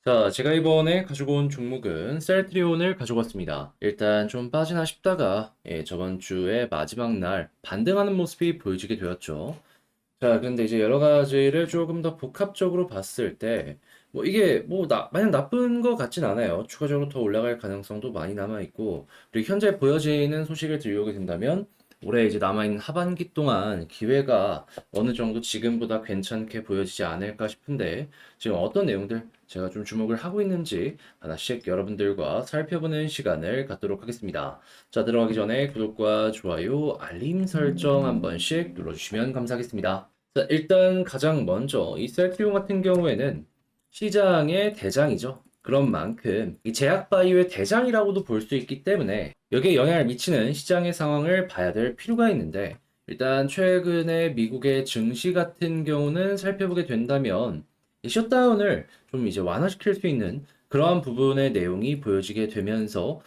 자, 제가 이번에 가지고 온 종목은 셀트리온을 가지고 왔습니다. 일단 좀 빠지나 싶다가 저번 주에 마지막 날 반등하는 모습이 보여지게 되었죠. 자, 근데 이제 여러 가지를 조금 더 복합적으로 봤을 때, 뭐 이게 마냥 나쁜 것 같진 않아요. 추가적으로 더 올라갈 가능성도 많이 남아있고, 그리고 현재 보여지는 소식을 들여오게 된다면, 올해 이제 남아있는 하반기 동안 기회가 어느 정도 지금보다 괜찮게 보여지지 않을까 싶은데, 지금 어떤 내용들 제가 좀 주목을 하고 있는지 하나씩 여러분들과 살펴보는 시간을 갖도록 하겠습니다. 자, 들어가기 전에 구독과 좋아요, 알림 설정 한 번씩 눌러주시면 감사하겠습니다. 자, 일단 가장 먼저 이 셀트리온 같은 경우에는 시장의 대장이죠. 그런 만큼 이 제약바이오의 대장이라고도 볼 수 있기 때문에 여기에 영향을 미치는 시장의 상황을 봐야 될 필요가 있는데, 일단 최근에 미국의 증시 같은 경우는 살펴보게 된다면 이 셧다운을 좀 이제 완화시킬 수 있는 그러한 부분의 내용이 보여지게 되면서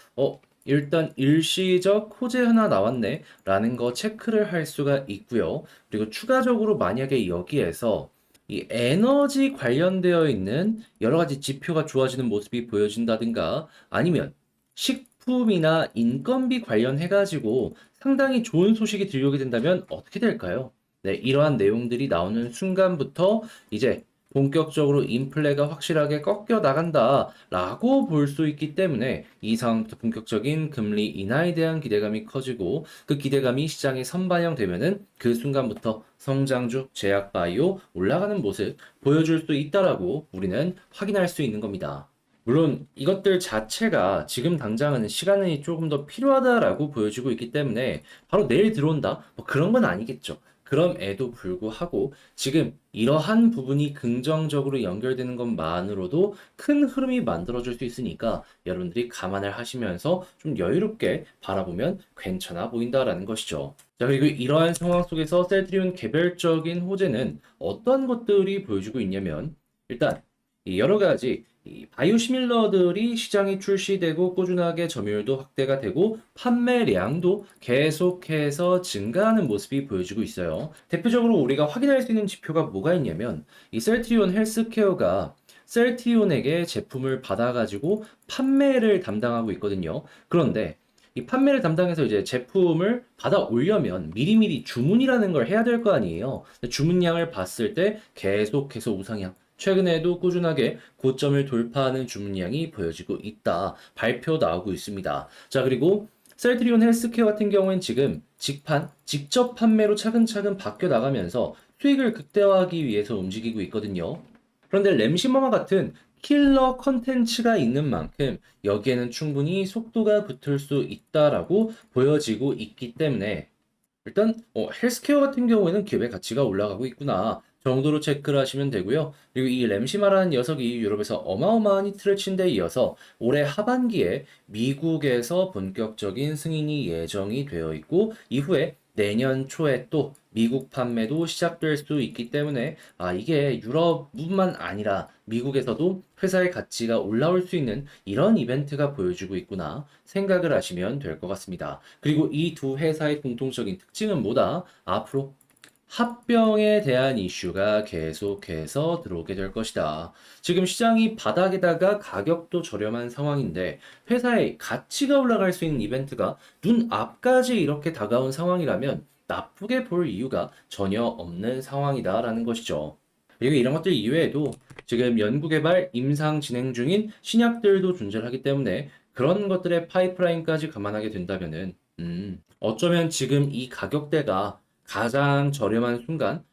일단 일시적 호재 하나 나왔네 라는 거 체크를 할 수가 있고요. 그리고 추가적으로 만약에 여기에서 이 에너지 관련되어 있는 여러 가지 지표가 좋아지는 모습이 보여진다든가, 아니면 식품이나 인건비 관련해가지고 상당히 좋은 소식이 들려오게 된다면 어떻게 될까요? 네, 이러한 내용들이 나오는 순간부터 이제 본격적으로 인플레가 확실하게 꺾여 나간다라고 볼 수 있기 때문에 이 상황부터 본격적인 금리 인하에 대한 기대감이 커지고, 그 기대감이 시장에 선반영되면은 그 순간부터 성장주, 제약바이오 올라가는 모습 보여줄 수 있다라고 우리는 확인할 수 있는 겁니다. 물론 이것들 자체가 지금 당장은 시간이 조금 더 필요하다라고 보여지고 있기 때문에 바로 내일 들어온다, 뭐 그런 건 아니겠죠. 그럼에도 불구하고 지금 이러한 부분이 긍정적으로 연결되는 것만으로도 큰 흐름이 만들어질 수 있으니까 여러분들이 감안을 하시면서 좀 여유롭게 바라보면 괜찮아 보인다라는 것이죠. 자, 그리고 이러한 상황 속에서 셀트리온 개별적인 호재는 어떤 것들이 보여주고 있냐면, 일단 이 여러 가지 이 바이오시밀러들이 시장에 출시되고 꾸준하게 점유율도 확대가 되고 판매량도 계속해서 증가하는 모습이 보여지고 있어요. 대표적으로 우리가 확인할 수 있는 지표가 뭐가 있냐면, 이 셀트리온 헬스케어가 셀트리온에게 제품을 받아가지고 판매를 담당하고 있거든요. 그런데 이 판매를 담당해서 이제 제품을 받아 오려면 미리미리 주문이라는 걸 해야 될 거 아니에요. 주문량을 봤을 때 계속해서 우상향. 최근에도 꾸준하게 고점을 돌파하는 주문량이 보여지고 있다. 발표 나오고 있습니다. 자, 그리고 셀트리온 헬스케어 같은 경우엔 지금 직접 판매로 차근차근 바뀌어 나가면서 수익을 극대화하기 위해서 움직이고 있거든요. 그런데 램시머마 같은 킬러 컨텐츠가 있는 만큼 여기에는 충분히 속도가 붙을 수 있다라고 보여지고 있기 때문에, 일단 헬스케어 같은 경우에는 기업의 가치가 올라가고 있구나 정도로 체크를 하시면 되고요. 그리고 이 램시마라는 녀석이 유럽에서 어마어마한 히트를 친 데 이어서 올해 하반기에 미국에서 본격적인 승인이 예정이 되어 있고, 이후에 내년 초에 또 미국 판매도 시작될 수 있기 때문에 이게 유럽뿐만 아니라 미국에서도 회사의 가치가 올라올 수 있는 이런 이벤트가 보여주고 있구나 생각을 하시면 될 것 같습니다. 그리고 이 두 회사의 공통적인 특징은 뭐다? 앞으로 합병에 대한 이슈가 계속해서 들어오게 될 것이다. 지금 시장이 바닥에다가 가격도 저렴한 상황인데 회사의 가치가 올라갈 수 있는 이벤트가 눈앞까지 이렇게 다가온 상황이라면 나쁘게 볼 이유가 전혀 없는 상황이다라는 것이죠. 그리고 이런 것들 이외에도 지금 연구개발 임상 진행 중인 신약들도 존재하기 때문에 그런 것들의 파이프라인까지 감안하게 된다면은 어쩌면 지금 이 가격대가 가장 저렴한 순간,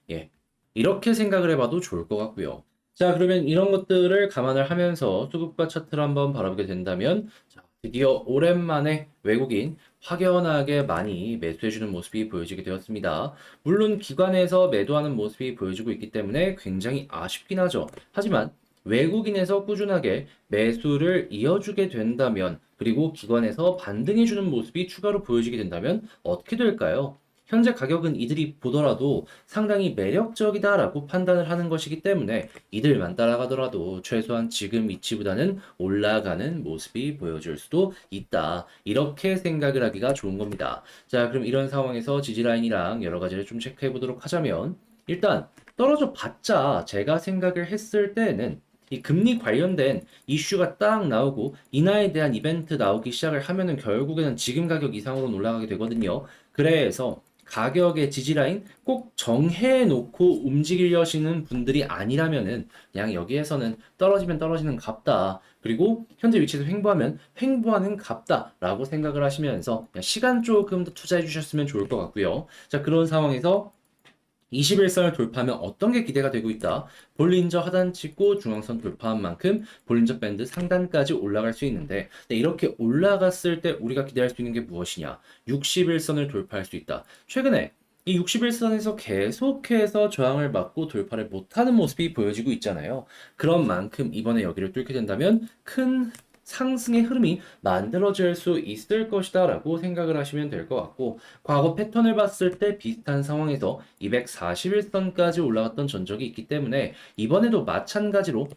이렇게 생각을 해봐도 좋을 것 같고요. 자, 그러면 이런 것들을 감안을 하면서 수급과 차트를 한번 바라보게 된다면, 자, 드디어 오랜만에 외국인 확연하게 많이 매수해주는 모습이 보여지게 되었습니다. 물론 기관에서 매도하는 모습이 보여지고 있기 때문에 굉장히 아쉽긴 하죠. 하지만 외국인에서 꾸준하게 매수를 이어주게 된다면, 그리고 기관에서 반등해주는 모습이 추가로 보여지게 된다면 어떻게 될까요? 현재 가격은 이들이 보더라도 상당히 매력적이다라고 판단을 하는 것이기 때문에 이들만 따라가더라도 최소한 지금 위치보다는 올라가는 모습이 보여줄 수도 있다. 이렇게 생각을 하기가 좋은 겁니다. 자, 그럼 이런 상황에서 지지라인이랑 여러 가지를 좀 체크해 보도록 하자면, 일단 떨어져 봤자 제가 생각을 했을 때는 이 금리 관련된 이슈가 딱 나오고 인하에 대한 이벤트 나오기 시작을 하면은 결국에는 지금 가격 이상으로 올라가게 되거든요. 그래서 가격의 지지라인 꼭 정해 놓고 움직이려시는 분들이 아니라면은 그냥 여기에서는 떨어지면 떨어지는 값다. 그리고 현재 위치에서 횡보하면 횡보하는 값다라고 생각을 하시면서 그냥 시간 조금 더 투자해 주셨으면 좋을 것 같고요. 자, 그런 상황에서 21선을 돌파하면 어떤 게 기대가 되고 있다. 볼린저 하단 찍고 중앙선 돌파한 만큼 볼린저 밴드 상단까지 올라갈 수 있는데 이렇게 올라갔을 때 우리가 기대할 수 있는 게 무엇이냐? 61선을 돌파할 수 있다. 최근에 이 61선에서 계속해서 저항을 받고 돌파를 못하는 모습이 보여지고 있잖아요. 그런 만큼 이번에 여기를 뚫게 된다면 큰 상승의 흐름이 만들어질 수 있을 것이다 라고 생각을 하시면 될 것 같고 과거 패턴을 봤을 때 비슷한 상황에서 241선까지 올라갔던 전적이 있기 때문에 이번에도 마찬가지로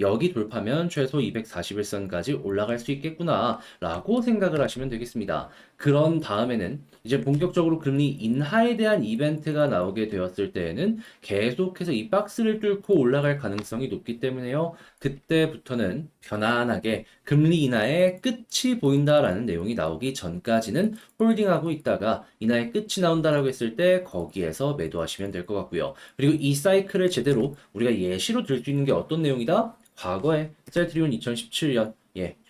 여기 돌파면 최소 241선까지 올라갈 수 있겠구나 라고 생각을 하시면 되겠습니다. 그런 다음에는 이제 본격적으로 금리 인하에 대한 이벤트가 나오게 되었을 때에는 계속해서 이 박스를 뚫고 올라갈 가능성이 높기 때문에요. 그때부터는 편안하게 금리 인하의 끝이 보인다라는 내용이 나오기 전까지는 홀딩하고 있다가 인하의 끝이 나온다라고 했을 때 거기에서 매도하시면 될 것 같고요. 그리고 이 사이클을 제대로 우리가 예시로 들 수 있는 게 어떤 내용이다? 과거에 셀트리온 2017년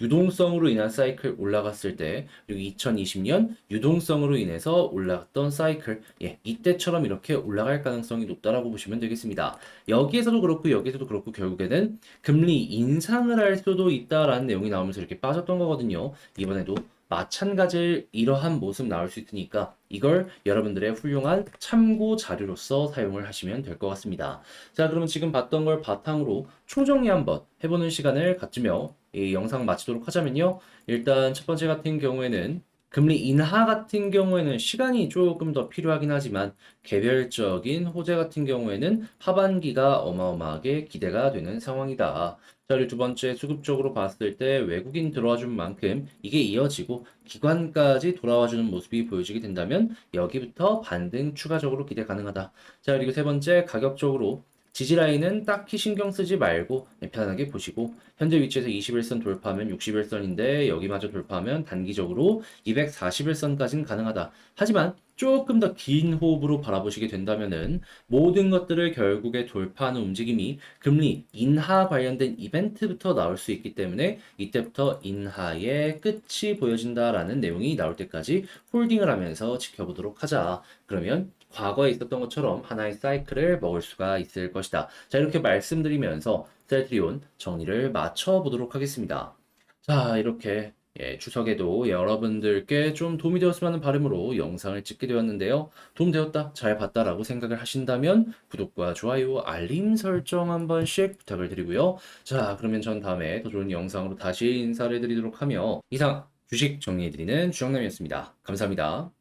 유동성으로 인한 사이클 올라갔을 때 그리고 2020년 유동성으로 인해서 올라갔던 사이클 이때처럼 이렇게 올라갈 가능성이 높다라고 보시면 되겠습니다. 여기에서도 그렇고 여기에서도 그렇고 결국에는 금리 인상을 할 수도 있다라는 내용이 나오면서 이렇게 빠졌던 거거든요. 이번에도 마찬가지 이러한 모습 나올 수 있으니까 이걸 여러분들의 훌륭한 참고 자료로서 사용을 하시면 될 것 같습니다. 자, 그러면 지금 봤던 걸 바탕으로 총정리 한번 해보는 시간을 갖으며 이 영상 마치도록 하자면요. 일단 첫 번째 같은 경우에는 금리 인하 같은 경우에는 시간이 조금 더 필요하긴 하지만 개별적인 호재 같은 경우에는 하반기가 어마어마하게 기대가 되는 상황이다. 자, 그리고 두 번째 수급적으로 봤을 때 외국인 들어와 준 만큼 이게 이어지고 기관까지 돌아와 주는 모습이 보여지게 된다면 여기부터 반등 추가적으로 기대 가능하다. 자, 그리고 세 번째 가격적으로 지지라인은 딱히 신경 쓰지 말고 편안하게 보시고 현재 위치에서 21선 돌파하면 61선인데 여기마저 돌파하면 단기적으로 241선까지는 가능하다. 하지만 조금 더 긴 호흡으로 바라보시게 된다면은 모든 것들을 결국에 돌파하는 움직임이 금리 인하 관련된 이벤트부터 나올 수 있기 때문에 이때부터 인하의 끝이 보여진다라는 내용이 나올 때까지 홀딩을 하면서 지켜보도록 하자. 그러면 과거에 있었던 것처럼 하나의 사이클을 먹을 수가 있을 것이다. 자, 이렇게 말씀드리면서 셀트리온 정리를 마쳐보도록 하겠습니다. 자, 이렇게 추석에도 여러분들께 좀 도움이 되었으면 하는 바람으로 영상을 찍게 되었는데요. 도움되었다, 잘 봤다라고 생각을 하신다면 구독과 좋아요, 알림 설정 한 번씩 부탁을 드리고요. 자, 그러면 전 다음에 더 좋은 영상으로 다시 인사를 드리도록 하며 이상 주식 정리해드리는 주영남이었습니다. 감사합니다.